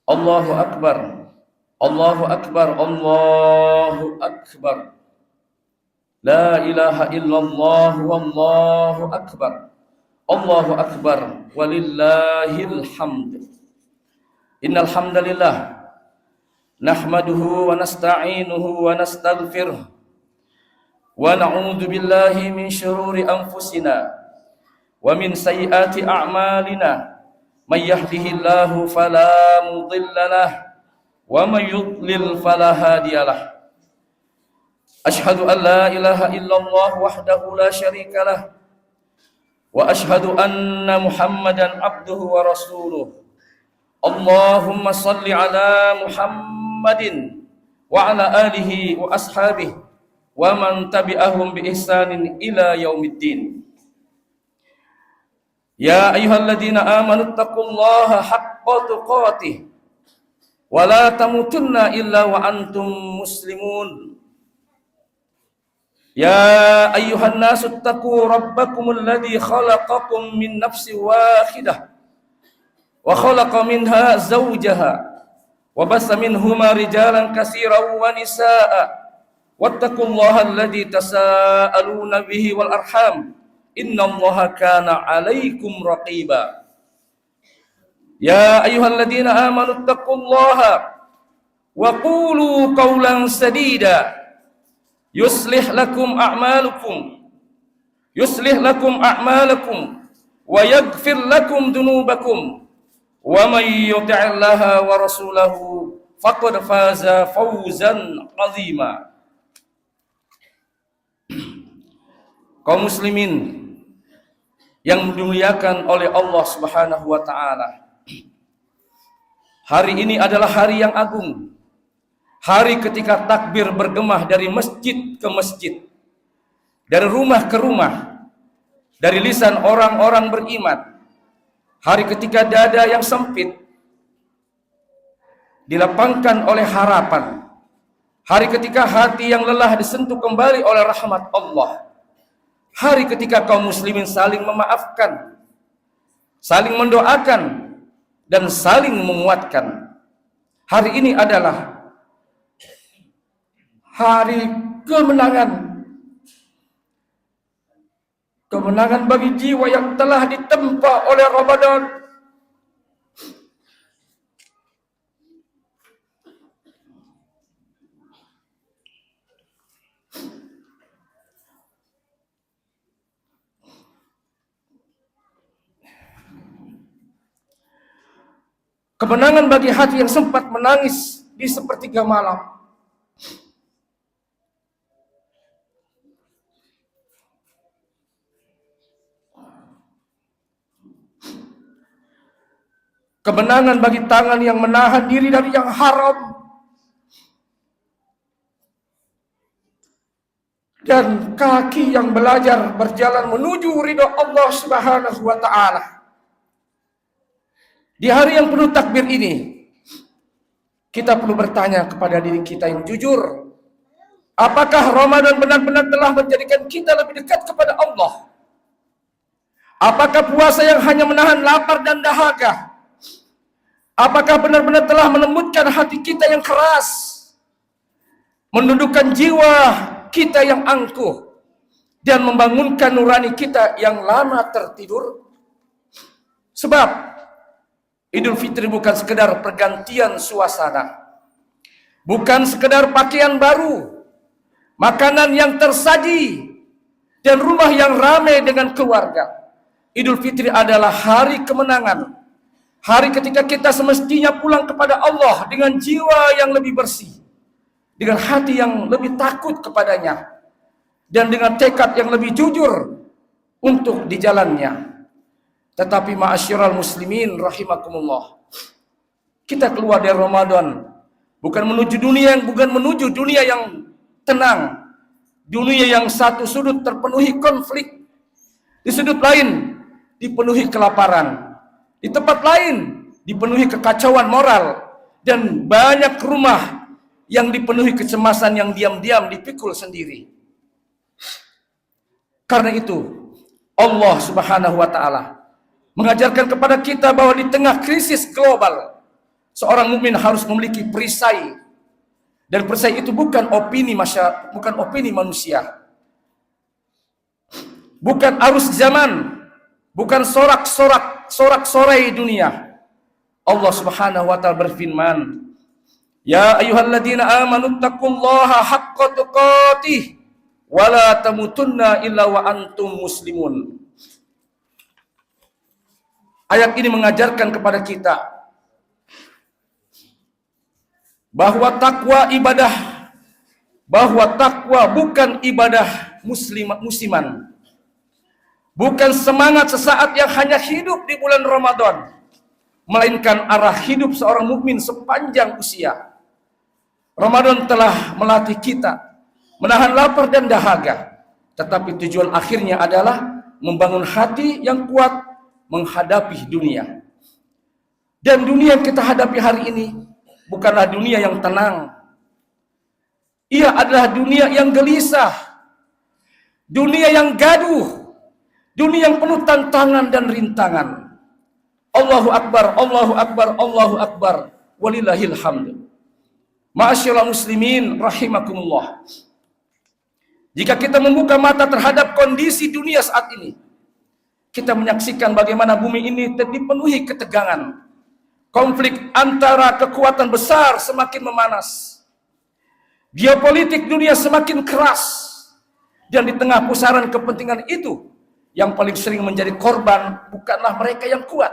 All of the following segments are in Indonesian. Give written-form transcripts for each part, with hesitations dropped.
Allahu Akbar, Allahu Akbar, Allahu Akbar. La ilaha illallah, wallahu akbar. Allahu akbar, walillahil hamd. Innal hamdalillah nahmaduhu wa nasta'inuhu wa nastaghfiruh wa na'udzu billahi min shururi anfusina wa min sayyiati a'malina. May yahdihillahu fala mudilla lahu wa may yudlil fala hadiyalah. Ashhadu an la ilaha illallah wahdahu la syarika lah wa ashhadu anna Muhammadan abduhu wa rasuluh. Allahumma salli ala Muhammadin wa ala alihi wa ashabihi wa man tabi'ahum bi ihsanin ila yaumiddin. Ya ayyuhalladzina amanu taqullaha haqqa tuqatih wa la tamutunna illa wa antum muslimun. Ya ayyuhan nasu taqu rabbakumul ladzi khalaqakum min nafsin wahidah wa khalaqa minha zawjaha wa bassa minhuma rijalan katsiran wa nisaa'a wattaqullaha alladzi tasaaluna bihi wal arham innallaha kana 'alaikum raqiba. Ya ayyuhalladzina amanu taqullaha wa qulu qawlan sadida yuslih lakum a'malakum wa yaghfir lakum dunubakum wa may yuti'illaha wa rasulahu faqad faza fawzan 'azima. Kaum muslimin yang dimuliakan oleh Allah Subhanahu wa taala, hari ini adalah hari yang agung. Hari ketika takbir bergema dari masjid ke masjid, dari rumah ke rumah, dari lisan orang-orang beriman. Hari ketika dada yang sempit dilapangkan oleh harapan. Hari ketika hati yang lelah disentuh kembali oleh rahmat Allah. Hari ketika kaum muslimin saling memaafkan, saling mendoakan, dan saling menguatkan. Hari ini adalah hari kemenangan bagi jiwa yang telah ditempa oleh Ramadan. Kemenangan bagi hati yang sempat menangis di sepertiga malam. Kemenangan bagi tangan yang menahan diri dari yang haram, dan kaki yang belajar berjalan menuju ridha Allah Subhanahu wa taala. Di hari yang penuh takbir ini, kita perlu bertanya kepada diri kita yang jujur, apakah Ramadan benar-benar telah menjadikan kita lebih dekat kepada Allah? Apakah puasa yang hanya menahan lapar dan dahaga? Apakah benar-benar telah melembutkan hati kita yang keras, menundukkan jiwa kita yang angkuh, dan membangunkan nurani kita yang lama tertidur? Sebab Idul Fitri bukan sekedar pergantian suasana, bukan sekedar pakaian baru, makanan yang tersaji, dan rumah yang ramai dengan keluarga. Idul Fitri adalah hari kemenangan. Hari ketika kita semestinya pulang kepada Allah dengan jiwa yang lebih bersih, dengan hati yang lebih takut kepadanya, dan dengan tekad yang lebih jujur untuk di jalannya. Tetapi ma'asyiral muslimin rahimakumullah, kita keluar dari Ramadan bukan menuju dunia yang tenang, dunia yang satu sudut terpenuhi konflik, di sudut lain dipenuhi kelaparan, di tempat lain dipenuhi kekacauan moral, dan banyak rumah yang dipenuhi kecemasan yang diam-diam dipikul sendiri. Karena itu Allah Subhanahu wa taala mengajarkan kepada kita bahwa di tengah krisis global, Seorang mukmin harus memiliki perisai. Dan perisai itu bukan opini manusia. Bukan arus zaman, bukan sorak-sorai dunia. Allah Subhanahu wa taala berfirman, "Ya ayyuhalladzina amanu taqullaha haqqa tuqatih wa la tamutunna illa wa antum muslimun." Ayat ini mengajarkan kepada kita bahwa takwa bukan ibadah musiman. Bukan semangat sesaat yang hanya hidup di bulan Ramadan, melainkan arah hidup seorang mukmin sepanjang usia. Ramadan telah melatih kita menahan lapar dan dahaga, tetapi tujuan akhirnya adalah membangun hati yang kuat menghadapi dunia. Dan dunia yang kita hadapi hari ini bukanlah dunia yang tenang. Ia adalah dunia yang gelisah, dunia yang gaduh, dunia yang penuh tantangan dan rintangan. Allahu Akbar, Allahu Akbar, Allahu Akbar, walillahil hamd. Ma'asyiral muslimin rahimakumullah. Jika kita membuka mata terhadap kondisi dunia saat ini, kita menyaksikan bagaimana bumi ini dipenuhi ketegangan. Konflik antara kekuatan besar semakin memanas. Geopolitik dunia semakin keras. Dan di tengah pusaran kepentingan itu, yang paling sering menjadi korban bukanlah mereka yang kuat,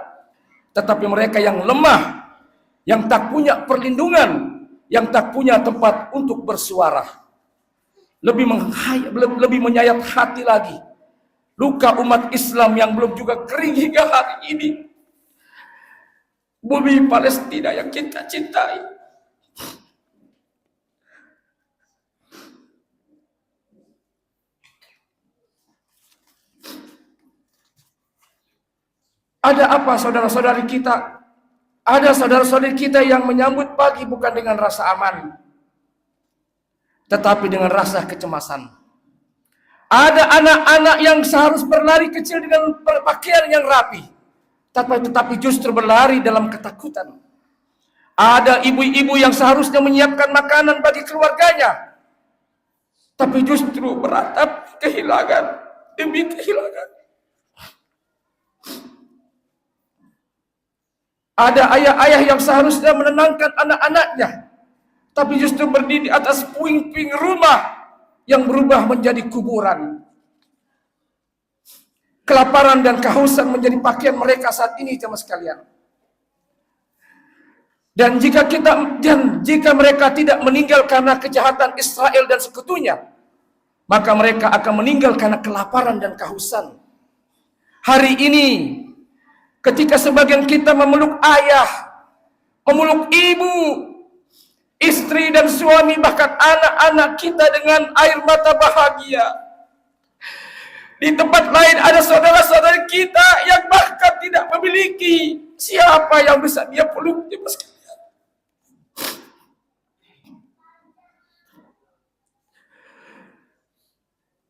tetapi mereka yang lemah, yang tak punya perlindungan, yang tak punya tempat untuk bersuara. Lebih menyayat hati lagi, luka umat Islam yang belum juga kering hingga hari ini. Bumi Palestina yang kita cintai. Ada apa saudara-saudari kita? Ada saudara-saudari kita yang menyambut pagi bukan dengan rasa aman, tetapi dengan rasa kecemasan. Ada anak-anak yang seharus berlari kecil dengan pakaian yang rapi, tetapi justru berlari dalam ketakutan. Ada ibu-ibu yang seharusnya menyiapkan makanan bagi keluarganya, tapi justru beratap kehilangan demi kehilangan. Ada ayah-ayah yang seharusnya menenangkan anak-anaknya, tapi justru berdiri di atas puing-puing rumah yang berubah menjadi kuburan. Kelaparan dan kehausan menjadi pakaian mereka saat ini, jemaah sekalian. Dan jika mereka tidak meninggal karena kejahatan Israel dan sekutunya, maka mereka akan meninggal karena kelaparan dan kehausan. Hari ini, ketika sebagian kita memeluk ayah, memeluk ibu, istri dan suami, bahkan anak-anak kita dengan air mata bahagia. Di tempat lain ada saudara-saudari kita yang bahkan tidak memiliki siapa yang bisa dia peluk.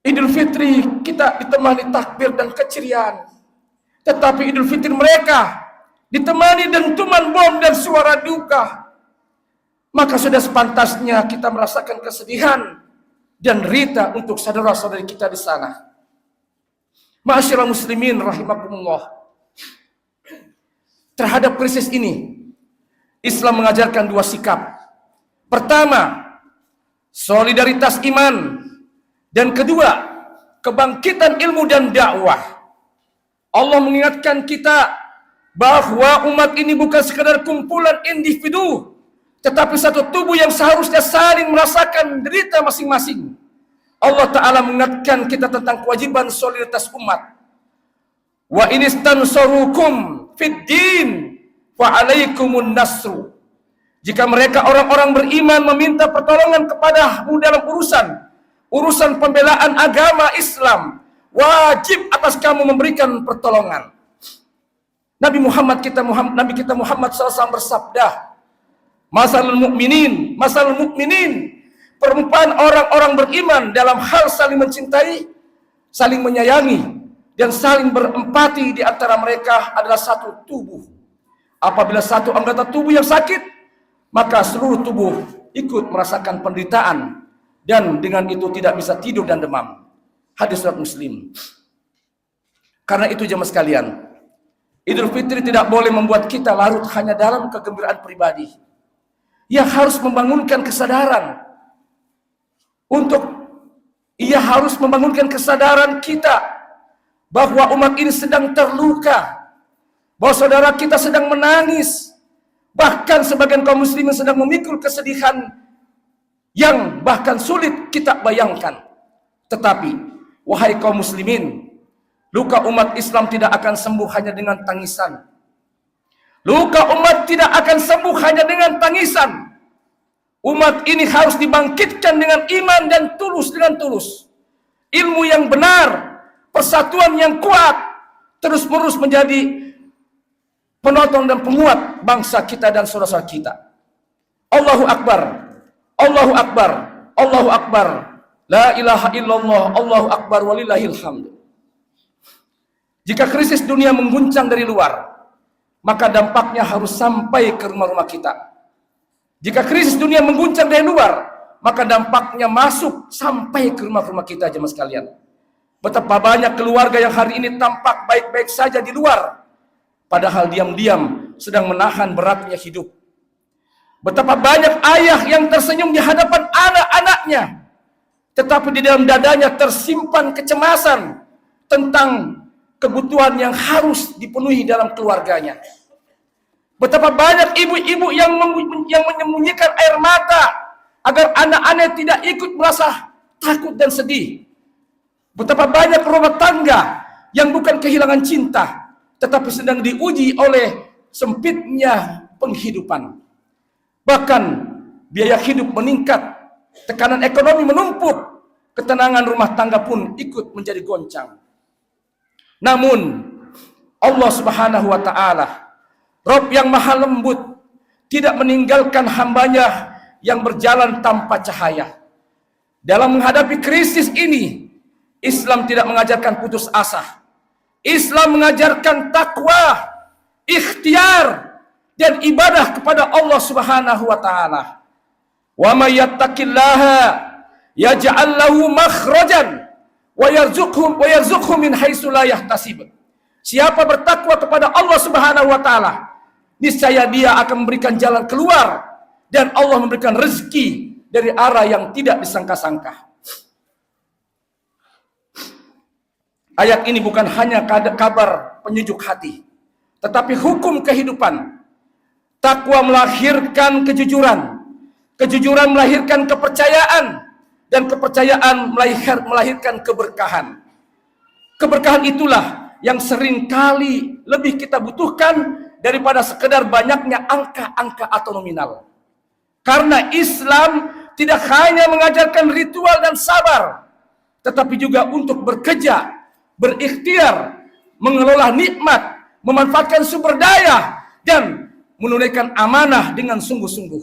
Idul Fitri kita ditemani takbir dan keceriaan. Tetapi Idul Fitri mereka ditemani dentuman bom dan suara duka. Maka sudah sepantasnya kita merasakan kesedihan dan derita untuk saudara-saudari kita di sana. Ma'asyiral muslimin rahimakumullah. Terhadap krisis ini, Islam mengajarkan dua sikap. Pertama, solidaritas iman. Dan kedua, kebangkitan ilmu dan dakwah. Allah mengingatkan kita bahwa umat ini bukan sekadar kumpulan individu, tetapi satu tubuh yang seharusnya saling merasakan derita masing-masing. Allah Ta'ala mengingatkan kita tentang kewajiban solidaritas umat. Wa inistansarukum fid din fa alaikumun nasru. Jika mereka orang-orang beriman meminta pertolongan kepadamu dalam urusan pembelaan agama Islam, wajib atas kamu memberikan pertolongan. Nabi kita Muhammad SAW bersabda, masalul mukminin, perumpamaan orang-orang beriman dalam hal saling mencintai, saling menyayangi, dan saling berempati di antara mereka adalah satu tubuh. Apabila satu anggota tubuh yang sakit, maka seluruh tubuh ikut merasakan penderitaan, dan dengan itu tidak bisa tidur dan demam. Hadis riwayat Muslim. Karena itu jemaah sekalian, Idul Fitri tidak boleh membuat kita larut hanya dalam kegembiraan pribadi. Ia harus membangunkan kesadaran kita bahwa umat ini sedang terluka, bahwa saudara kita sedang menangis, bahkan sebagian kaum muslimin sedang memikul kesedihan yang bahkan sulit kita bayangkan. Tetapi wahai kaum muslimin, luka umat Islam tidak akan sembuh hanya dengan tangisan. Luka umat tidak akan sembuh hanya dengan tangisan. Umat ini harus dibangkitkan dengan iman dan dengan tulus. Ilmu yang benar, persatuan yang kuat, terus-menerus menjadi penopang dan penguat bangsa kita dan saudara-saudara kita. Allahu Akbar, Allahu Akbar, Allahu Akbar, la ilaha illallah, Allahu Akbar, walillahil hamd. Jika krisis dunia mengguncang dari luar, maka dampaknya harus sampai ke rumah-rumah kita. Jika krisis dunia mengguncang dari luar, maka dampaknya masuk sampai ke rumah-rumah kita, jemaah sekalian. Betapa banyak keluarga yang hari ini tampak baik-baik saja di luar, padahal diam-diam sedang menahan beratnya hidup. Betapa banyak ayah yang tersenyum di hadapan anak-anaknya, tetapi di dalam dadanya tersimpan kecemasan tentang kebutuhan yang harus dipenuhi dalam keluarganya. Betapa banyak ibu-ibu yang menyembunyikan air mata agar anak-anak tidak ikut merasa takut dan sedih. Betapa banyak rumah tangga yang bukan kehilangan cinta, tetapi sedang diuji oleh sempitnya penghidupan. Bahkan biaya hidup meningkat, tekanan ekonomi menumpuk, ketenangan rumah tangga pun ikut menjadi goncang. Namun Allah Subhanahu wa Ta'ala, Rabb yang maha lembut, tidak meninggalkan hambanya yang berjalan tanpa cahaya. Dalam menghadapi krisis ini, Islam tidak mengajarkan putus asa. Islam mengajarkan takwa, ikhtiar, dan ibadah kepada Allah Subhanahu wa Ta'ala. Wa may yattaqillaha yaj'al lahu makhrajan wa yarzuqhu min haitsu la yahtasib. Siapa bertakwa kepada Allah Subhanahu wa Ta'ala, niscaya dia akan memberikan jalan keluar, dan Allah memberikan rezeki dari arah yang tidak disangka-sangka. Ayat ini bukan hanya kabar penyejuk hati, tetapi hukum kehidupan. Takwa melahirkan kejujuran, kejujuran melahirkan kepercayaan, dan kepercayaan melahirkan keberkahan. Keberkahan itulah yang sering kali lebih kita butuhkan daripada sekedar banyaknya angka-angka atau nominal. Karena Islam tidak hanya mengajarkan ritual dan sabar, tetapi juga untuk bekerja, berikhtiar, mengelola nikmat, memanfaatkan sumber daya, dan menunaikan amanah dengan sungguh-sungguh.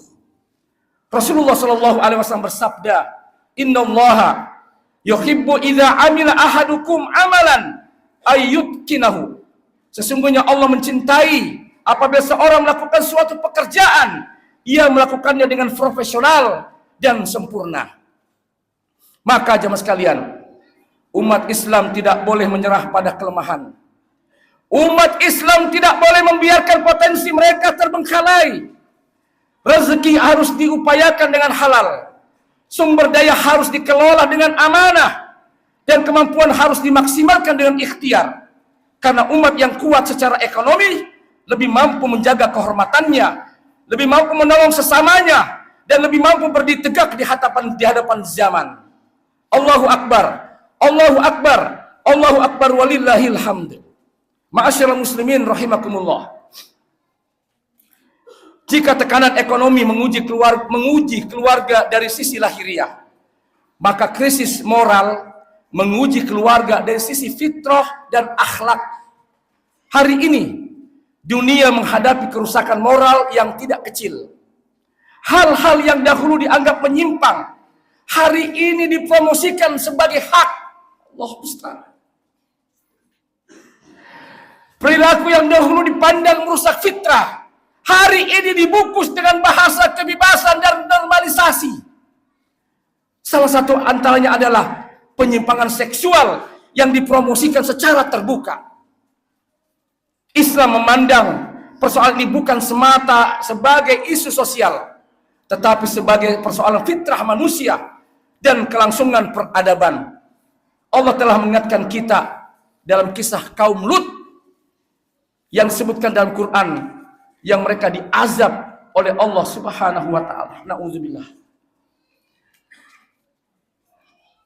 Rasulullah SAW bersabda, Innallaha yuhibbu idza amila ahadukum amalan ayyutkinahu. Sesungguhnya Allah mencintai apabila seorang melakukan suatu pekerjaan, ia melakukannya dengan profesional dan sempurna. Maka jemaah sekalian, umat Islam tidak boleh menyerah pada kelemahan. Umat Islam tidak boleh membiarkan potensi mereka terbengkalai. Rezeki harus diupayakan dengan halal. Sumber daya harus dikelola dengan amanah, dan kemampuan harus dimaksimalkan dengan ikhtiar. Karena umat yang kuat secara ekonomi lebih mampu menjaga kehormatannya, lebih mampu menolong sesamanya, dan lebih mampu berdiri tegak di hadapan zaman. Allahu Akbar, Allahu Akbar, Allahu Akbar, walillahil hamd. Ma'asyiral muslimin rahimakumullah. Jika tekanan ekonomi menguji keluarga dari sisi lahiriah, maka krisis moral menguji keluarga dari sisi fitrah dan akhlak. Hari ini dunia menghadapi kerusakan moral yang tidak kecil. Hal-hal yang dahulu dianggap menyimpang, hari ini dipromosikan sebagai hak. Allah Ustaz. Perilaku yang dahulu dipandang merusak fitrah, hari ini dibungkus dengan bahasa kebebasan dan normalisasi. Salah satu antaranya adalah penyimpangan seksual yang dipromosikan secara terbuka. Islam memandang persoalan ini bukan semata sebagai isu sosial, tetapi sebagai persoalan fitrah manusia dan kelangsungan peradaban. Allah telah mengingatkan kita dalam kisah kaum Lut yang disebutkan dalam Quran, yang mereka diazab oleh Allah Subhanahu wa taala. Nauzubillah.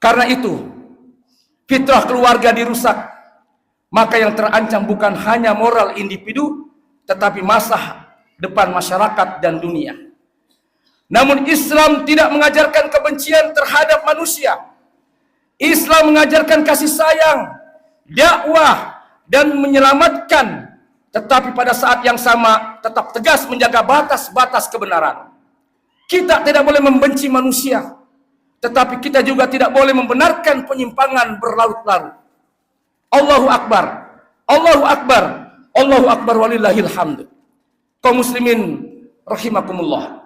Karena itu, fitrah keluarga dirusak, maka yang terancam bukan hanya moral individu, tetapi masa depan masyarakat dan dunia. Namun Islam tidak mengajarkan kebencian terhadap manusia. Islam mengajarkan kasih sayang, dakwah, dan menyelamatkan, tetapi pada saat yang sama tetap tegas menjaga batas-batas kebenaran. Kita tidak boleh membenci manusia, tetapi kita juga tidak boleh membenarkan penyimpangan berlarut-larut. Allahu Akbar, Allahu Akbar, Allahu Akbar walillahil hamd. Kaum muslimin rahimakumullah.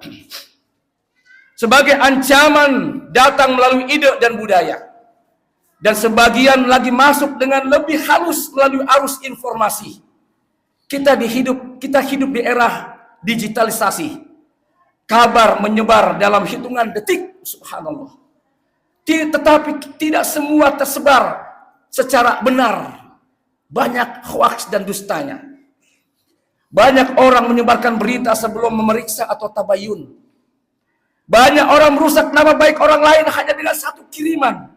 Sebagai ancaman datang melalui ide dan budaya, dan sebagian lagi masuk dengan lebih halus melalui arus informasi. Kita hidup di era digitalisasi. Kabar menyebar dalam hitungan detik, subhanallah. Tetapi tidak semua tersebar secara benar. Banyak hoaks dan dustanya. Banyak orang menyebarkan berita sebelum memeriksa atau tabayun. Banyak orang merusak nama baik orang lain hanya dengan satu kiriman,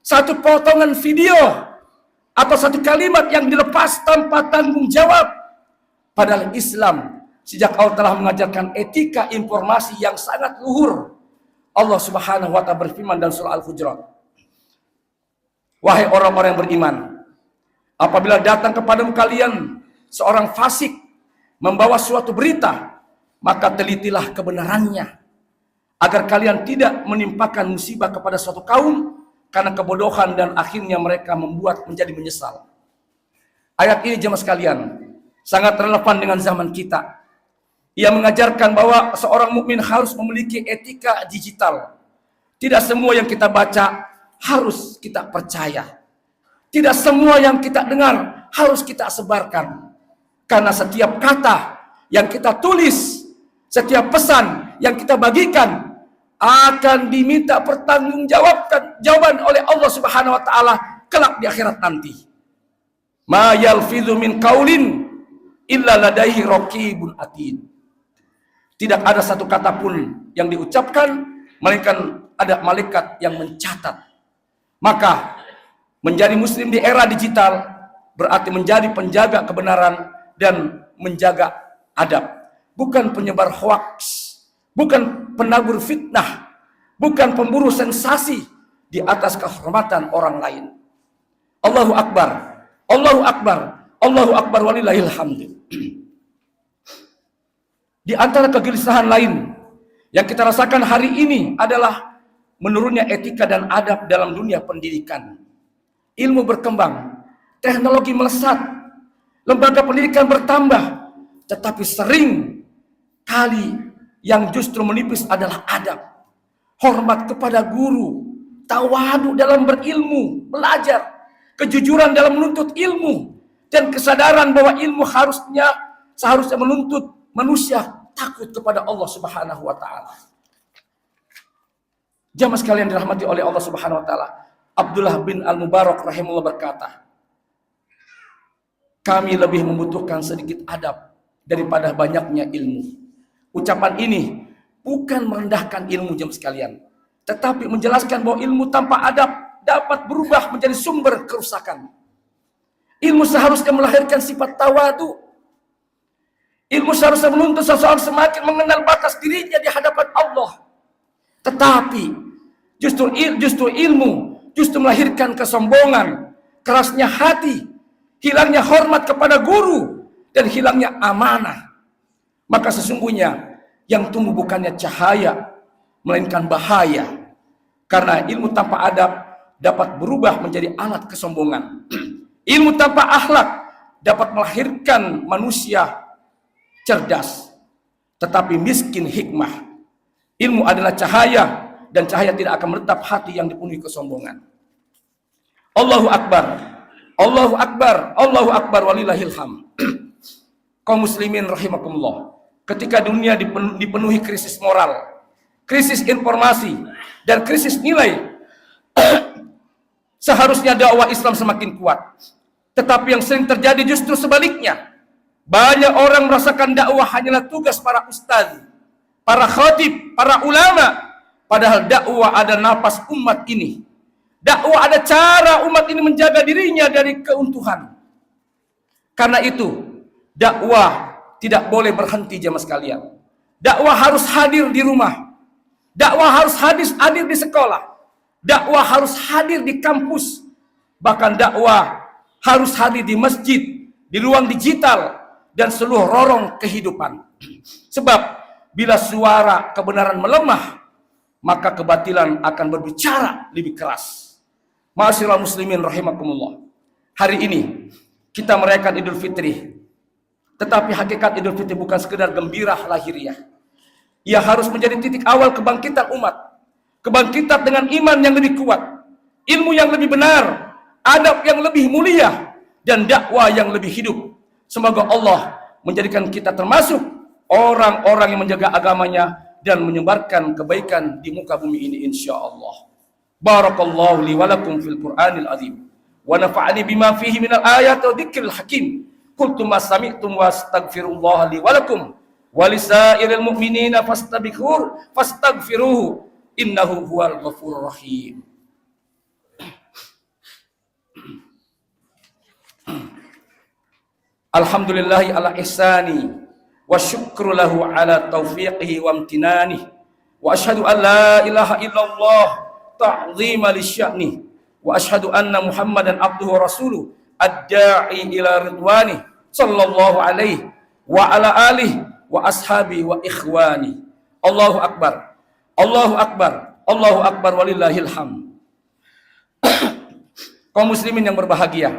satu potongan video, atau satu kalimat yang dilepas tanpa tanggung jawab. Padahal Islam sejak awal telah mengajarkan etika informasi yang sangat luhur. Allah Subhanahu wa ta'ala berfirman dalam surah Al-Hujurat, wahai orang-orang yang beriman, apabila datang kepadamu kalian seorang fasik membawa suatu berita, maka telitilah kebenarannya, agar kalian tidak menimpakan musibah kepada suatu kaum karena kebodohan dan akhirnya mereka membuat menjadi menyesal. Ayat ini jemaah sekalian sangat relevan dengan zaman kita. Ia mengajarkan bahwa seorang mukmin harus memiliki etika digital. Tidak semua yang kita baca harus kita percaya. Tidak semua yang kita dengar harus kita sebarkan. Karena setiap kata yang kita tulis, setiap pesan yang kita bagikan akan diminta jawaban oleh Allah Subhanahu wa taala kelak di akhirat nanti. Ma yalfidhu min qaulin illa ladaihi raqibun atid. Tidak ada satu kata pun yang diucapkan melainkan ada malaikat yang mencatat. Maka menjadi muslim di era digital berarti menjadi penjaga kebenaran dan menjaga adab, bukan penyebar hoaks, bukan penabur fitnah, bukan pemburu sensasi di atas kehormatan orang lain. Allahu Akbar, Allahu Akbar, Allahu Akbar walillahil hamd. Di antara kegelisahan lain yang kita rasakan hari ini adalah menurunnya etika dan adab dalam dunia pendidikan. Ilmu berkembang, teknologi melesat, lembaga pendidikan bertambah, tetapi sering kali yang justru menipis adalah adab, hormat kepada guru, tawadu dalam berilmu, belajar, kejujuran dalam menuntut ilmu, dan kesadaran bahwa ilmu seharusnya menuntut manusia takut kepada Allah Subhanahu wa taala. Jamaah sekalian dirahmati oleh Allah Subhanahu wa taala, Abdullah bin Al-Mubarak rahimahullah berkata, kami lebih membutuhkan sedikit adab daripada banyaknya ilmu. Ucapan ini bukan merendahkan ilmu jemaah sekalian, tetapi menjelaskan bahwa ilmu tanpa adab dapat berubah menjadi sumber kerusakan. Ilmu seharusnya melahirkan sifat tawadu. Ilmu seharusnya menuntut seseorang semakin mengenal batas dirinya di hadapan Allah. Tetapi justru ilmu melahirkan kesombongan, kerasnya hati, hilangnya hormat kepada guru, dan hilangnya amanah. Maka sesungguhnya yang tumbuh bukannya cahaya, melainkan bahaya. Karena ilmu tanpa adab dapat berubah menjadi alat kesombongan. Ilmu tanpa akhlak dapat melahirkan manusia cerdas, tetapi miskin hikmah. Ilmu adalah cahaya, dan cahaya tidak akan meretap hati yang dipenuhi kesombongan. Allahu Akbar, Allahu Akbar, Allahu Akbar, walillahil hamd. Kaum muslimin rahimakumullah, ketika dunia dipenuhi krisis moral, krisis informasi, dan krisis nilai, seharusnya dakwah Islam semakin kuat. Tetapi yang sering terjadi justru sebaliknya. Banyak orang merasakan dakwah hanyalah tugas para ustaz, para khatib, para ulama. Padahal dakwah ada napas umat ini. Dakwah ada cara umat ini menjaga dirinya dari keuntuhan. Karena itu, dakwah tidak boleh berhenti jamaah sekalian. Dakwah harus hadir di rumah. Dakwah harus hadir di sekolah. Dakwah harus hadir di kampus. Bahkan dakwah harus hadir di masjid, di ruang digital, dan seluruh lorong kehidupan. Sebab bila suara kebenaran melemah, maka kebatilan akan berbicara lebih keras. Ma'asyiral muslimin rahimakumullah. Hari ini kita merayakan Idul Fitri. Tetapi hakikat Idul Fitri bukan sekedar gembira lahiriah. Ia harus menjadi titik awal kebangkitan umat. Kebangkitan dengan iman yang lebih kuat, ilmu yang lebih benar, adab yang lebih mulia, dan dakwah yang lebih hidup. Semoga Allah menjadikan kita termasuk orang-orang yang menjaga agamanya dan menyebarkan kebaikan di muka bumi ini insyaallah. Barakallahu li wa lakum fil Qur'anil azim wa nafa'ani bima fihi minal ayati wa dzikril hakim. Qultu ma sami'tum wa astaghfirullah li wa lakum wa lisairil mu'minina fastaghfiruhu innahu huwal ghafurur rahim. Alhamdulillahi ala ihsani wa syukru lahu ala taufiqihi wa amtinani wa ashhadu an la ilaha illallah ta'zima li sya'ni wa ashhadu anna Muhammadan abduhu wa rasuluh ad-da'i ila ridwani sallallahu alaihi wa ala alihi wa ashabi wa ikhwani. Allahu akbar, Allahu akbar, Allahu akbar, walillahil hamd. Kaum muslimin yang berbahagia,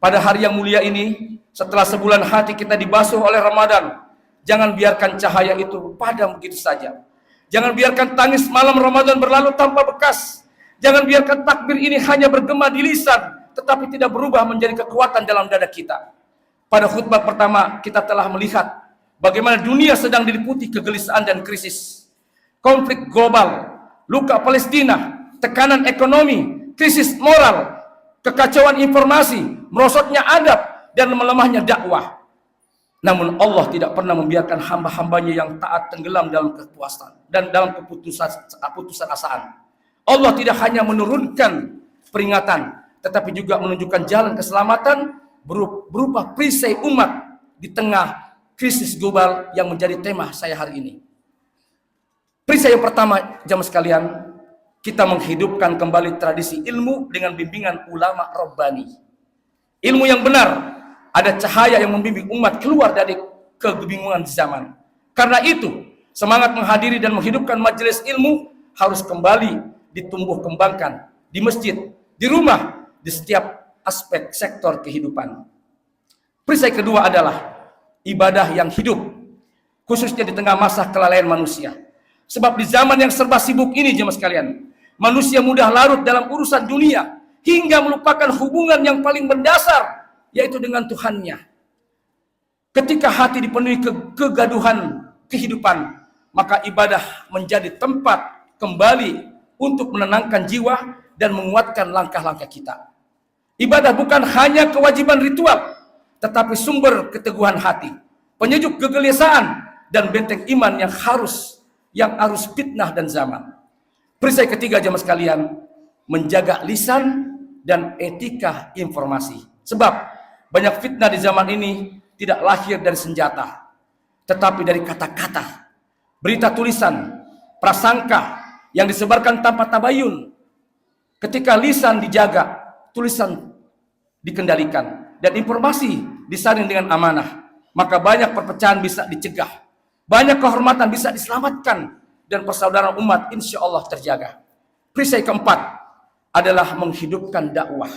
pada hari yang mulia ini, setelah sebulan hati kita dibasuh oleh Ramadan, jangan biarkan cahaya itu padam begitu saja. Jangan biarkan tangis malam Ramadan berlalu tanpa bekas. Jangan biarkan takbir ini hanya bergema di lisan, tetapi tidak berubah menjadi kekuatan dalam dada kita. Pada khutbah pertama, kita telah melihat bagaimana dunia sedang diliputi kegelisahan dan krisis. Konflik global, luka Palestina, tekanan ekonomi, krisis moral, kekacauan informasi, merosotnya adab, dan melemahnya dakwah. Namun Allah tidak pernah membiarkan hamba-hambanya yang taat tenggelam dalam kepuasan dan dalam keputusan asaan. Allah tidak hanya menurunkan peringatan, tetapi juga menunjukkan jalan keselamatan berupa perisai umat di tengah krisis global yang menjadi tema saya hari ini. Perisai yang pertama, jamaah sekalian, kita menghidupkan kembali tradisi ilmu dengan bimbingan ulama Rabbani. Ilmu yang benar, ada cahaya yang membimbing umat keluar dari kebingungan zaman. Karena itu, semangat menghadiri dan menghidupkan majelis ilmu harus kembali ditumbuh kembangkan di masjid, di rumah, di setiap aspek sektor kehidupan. Perisai kedua adalah ibadah yang hidup, khususnya di tengah masa kelalaian manusia. Sebab di zaman yang serba sibuk ini, jemaah sekalian, manusia mudah larut dalam urusan dunia hingga melupakan hubungan yang paling mendasar, yaitu dengan Tuhannya. Ketika hati dipenuhi kegaduhan kehidupan, maka ibadah menjadi tempat kembali untuk menenangkan jiwa dan menguatkan langkah-langkah kita. Ibadah bukan hanya kewajiban ritual, tetapi sumber keteguhan hati, penyejuk kegelisahan, dan benteng iman yang arus fitnah dan zaman. Perisai ketiga, jemaah sekalian, menjaga lisan dan etika informasi. Sebab banyak fitnah di zaman ini tidak lahir dari senjata, tetapi dari kata-kata, berita tulisan, prasangka yang disebarkan tanpa tabayun. Ketika lisan dijaga, tulisan dikendalikan, dan informasi disaring dengan amanah, maka banyak perpecahan bisa dicegah, banyak kehormatan bisa diselamatkan, dan persaudaraan umat insya Allah terjaga. Perisai keempat adalah menghidupkan dakwah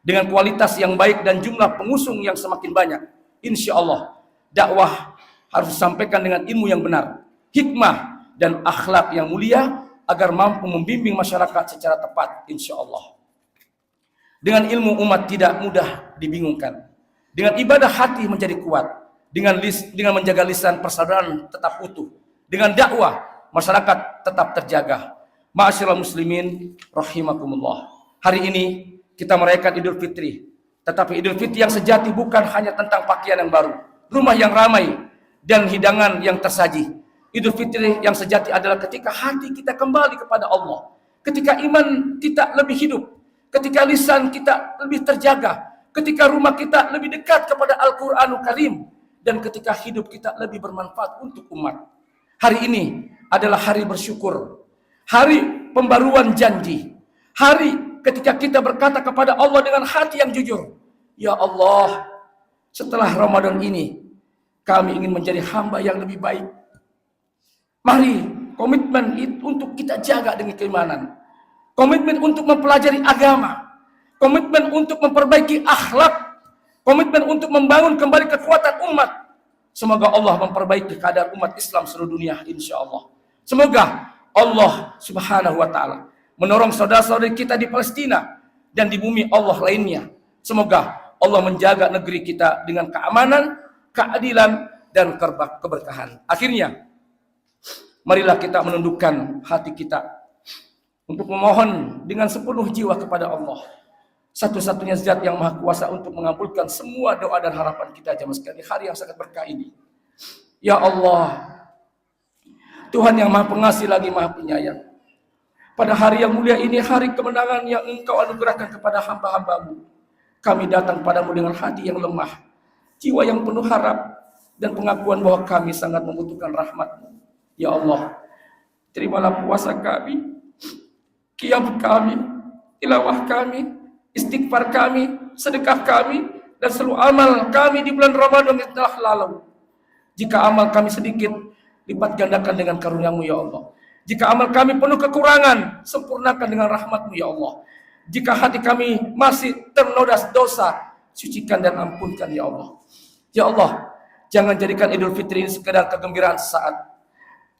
dengan kualitas yang baik dan jumlah pengusung yang semakin banyak. Insya Allah dakwah harus disampaikan dengan ilmu yang benar, hikmah dan akhlak yang mulia agar mampu membimbing masyarakat secara tepat insya Allah. Dengan ilmu umat tidak mudah dibingungkan. Dengan ibadah hati menjadi kuat. Dengan menjaga lisan persaudaraan tetap utuh. Dengan dakwah masyarakat tetap terjaga. Ma'asyiral muslimin rahimakumullah. Hari ini kita merayakan Idul Fitri. Tetapi Idul Fitri yang sejati bukan hanya tentang pakaian yang baru, rumah yang ramai, dan hidangan yang tersaji. Idul Fitri yang sejati adalah ketika hati kita kembali kepada Allah. Ketika iman kita lebih hidup. Ketika lisan kita lebih terjaga, ketika rumah kita lebih dekat kepada Al-Quranul Karim, dan ketika hidup kita lebih bermanfaat untuk umat. Hari ini adalah hari bersyukur, hari pembaruan janji, hari ketika kita berkata kepada Allah dengan hati yang jujur, ya Allah, setelah Ramadan ini, kami ingin menjadi hamba yang lebih baik. Mari komitmen itu untuk kita jaga dengan keimanan. Komitmen untuk mempelajari agama, komitmen untuk memperbaiki akhlak, komitmen untuk membangun kembali kekuatan umat. Semoga Allah memperbaiki keadaan umat Islam seluruh dunia insya Allah. Semoga Allah subhanahu wa ta'ala menolong saudara-saudari kita di Palestina dan di bumi Allah lainnya. Semoga Allah menjaga negeri kita dengan keamanan, keadilan, dan keberkahan. Akhirnya, marilah kita menundukkan hati kita untuk memohon dengan sepenuh jiwa kepada Allah, satu-satunya zat yang maha kuasa untuk mengabulkan semua doa dan harapan kita jemaah sekalian di hari yang sangat berkah ini. Ya Allah, Tuhan yang maha pengasih lagi maha penyayang, pada hari yang mulia ini, hari kemenangan yang Engkau anugerahkan kepada hamba-hambamu, kami datang padamu dengan hati yang lemah, jiwa yang penuh harap, dan pengakuan bahwa kami sangat membutuhkan rahmat-Mu. Ya Allah, terimalah puasa kami, qiyam kami, tilawah kami, istighfar kami, sedekah kami, dan seluruh amal kami di bulan Ramadan yang telah lalu. Jika amal kami sedikit, lipat gandakan dengan karunia-Mu ya Allah. Jika amal kami penuh kekurangan, sempurnakan dengan rahmat-Mu ya Allah. Jika hati kami masih ternoda dosa, sucikan dan ampunkan ya Allah. Ya Allah, jangan jadikan Idul Fitri ini sekedar kegembiraan sesaat,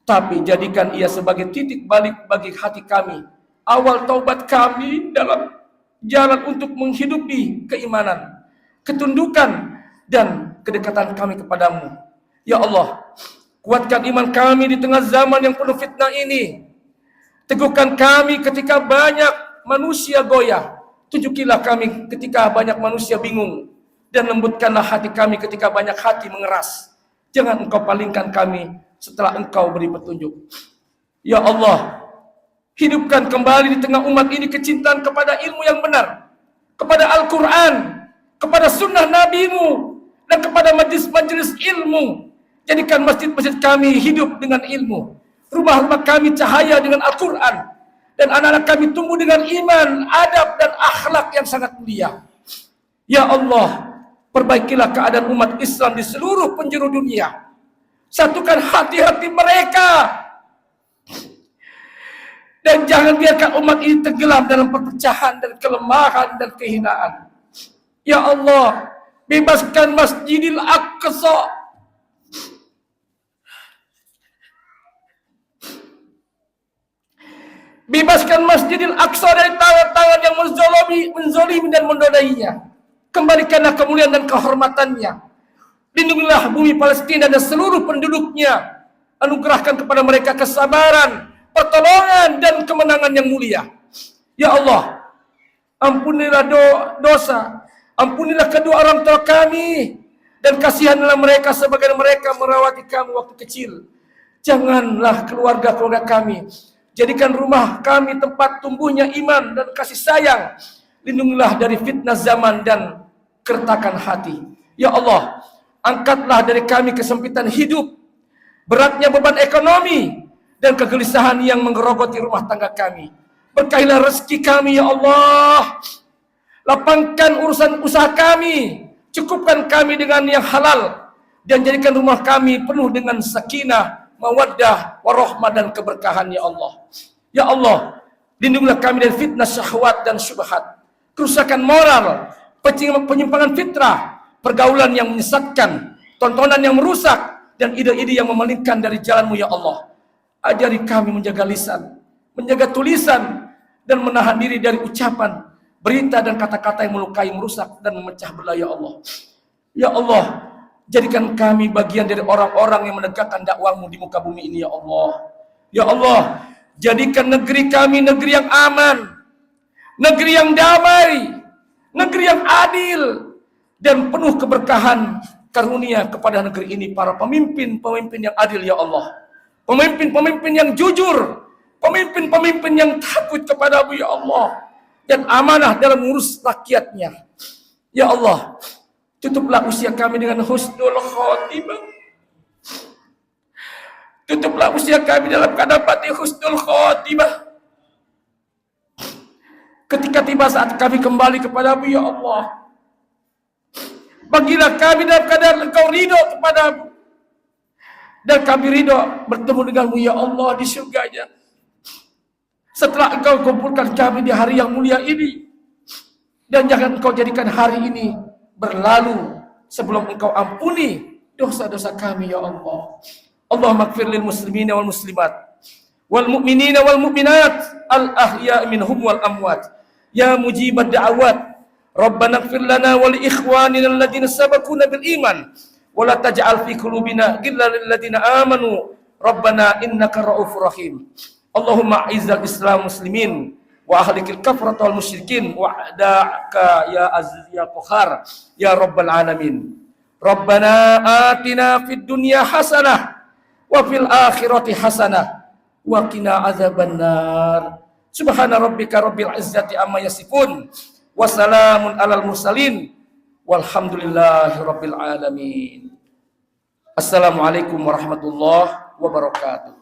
tapi jadikan ia sebagai titik balik bagi hati kami, awal taubat kami dalam jalan untuk menghidupi keimanan, ketundukan, dan kedekatan kami kepadamu. Ya Allah, kuatkan iman kami di tengah zaman yang penuh fitnah ini. Teguhkan kami ketika banyak manusia goyah. Tunjukilah kami ketika banyak manusia bingung. Dan lembutkanlah hati kami ketika banyak hati mengeras. Jangan Engkau palingkan kami setelah Engkau beri petunjuk. Ya Allah, hidupkan kembali di tengah umat ini kecintaan kepada ilmu yang benar, kepada Al-Quran, kepada sunnah Nabi-Mu, dan kepada majlis-majlis ilmu. Jadikan masjid-masjid kami hidup dengan ilmu, rumah-rumah kami cahaya dengan Al-Quran, dan anak-anak kami tumbuh dengan iman, adab, dan akhlak yang sangat mulia. Ya Allah, perbaikilah keadaan umat Islam di seluruh penjuru dunia. Satukan hati-hati mereka, dan jangan biarkan umat ini tenggelam dalam perpecahan dan kelemahan dan kehinaan. Ya Allah, bebaskan Masjidil Aqsa Bebaskan Masjidil Aqsa dari tangan-tangan yang menzolimi dan mendodainya. Kembalikanlah kemuliaan dan kehormatannya. Lindungilah bumi Palestina dan seluruh penduduknya. Anugerahkan kepada mereka kesabaran, pertolongan, dan kemenangan yang mulia. Ya Allah, ampunilah dosa, ampunilah kedua orang tua kami, dan kasihanlah mereka sebagian mereka merawati kami waktu kecil. Janganlah keluarga-keluarga kami, jadikan rumah kami tempat tumbuhnya iman dan kasih sayang. Lindungilah dari fitnah zaman dan keretakan hati. Ya Allah, angkatlah dari kami kesempitan hidup, beratnya beban ekonomi, dan kegelisahan yang menggerogoti rumah tangga kami. Berkahilah rezeki kami ya Allah. Lapangkan urusan usaha kami, cukupkan kami dengan yang halal, dan jadikan rumah kami penuh dengan sakinah, mawaddah, warahmah, dan keberkahan ya Allah. Ya Allah, lindungilah kami dari fitnah syahwat dan syubhat, kerusakan moral, penyimpangan fitrah, pergaulan yang menyesatkan, tontonan yang merusak, dan ide-ide yang memalingkan dari jalan-Mu ya Allah. Ajari kami menjaga lisan, menjaga tulisan, dan menahan diri dari ucapan, berita dan kata-kata yang melukai, merusak, dan memecah belah ya Allah. Ya Allah, jadikan kami bagian dari orang-orang yang menegakkan dakwah-Mu di muka bumi ini ya Allah. Ya Allah, jadikan negeri kami negeri yang aman, negeri yang damai, negeri yang adil, dan penuh keberkahan. Karunia kepada negeri ini para pemimpin-pemimpin yang adil ya Allah, pemimpin-pemimpin yang jujur, pemimpin-pemimpin yang takut kepada-Mu ya Allah, dan amanah dalam mengurus rakyatnya. Ya Allah, tutuplah usia kami dengan husnul khotimah. Tutuplah usia kami dalam keadaan pati husnul khotimah. Ketika tiba saat kami kembali kepada-Mu ya Allah, bagilah kami dalam keadaan Engkau ridho kepada-Mu, dan kami ridho bertemu dengan-Mu ya Allah di surganya. Setelah Engkau kumpulkan kami di hari yang mulia ini, dan jangan Engkau jadikan hari ini berlalu sebelum Engkau ampuni dosa-dosa kami ya Allah. Allahumma ighfir lil muslimina wal muslimat wal mu'minina wal mu'minat al ahya'i minhum wal amwat ya mujibad da'awat. Rabbana ighfir lana wa li ikhwanina alladhina sabaquna bil iman wa la taj'al fi qulubina ghillan lil ladzina amanu Rabbana innaka ra'ufur rahim. Allahumma a'izzal Islam muslimin wa ahlikil kafrata wal musyrikin wa a'da'aka ya aziz ya qahhar ya rabbal alamin. Rabbana atina fid dunya hasanah wa fil akhirati hasanah wa qina adzabannar. Subhana rabbika rabbil izzati amma yasifun wa salamun alal mursalin walhamdulillahi rabbil alamin. Assalamualaikum warahmatullahi wabarakatuh.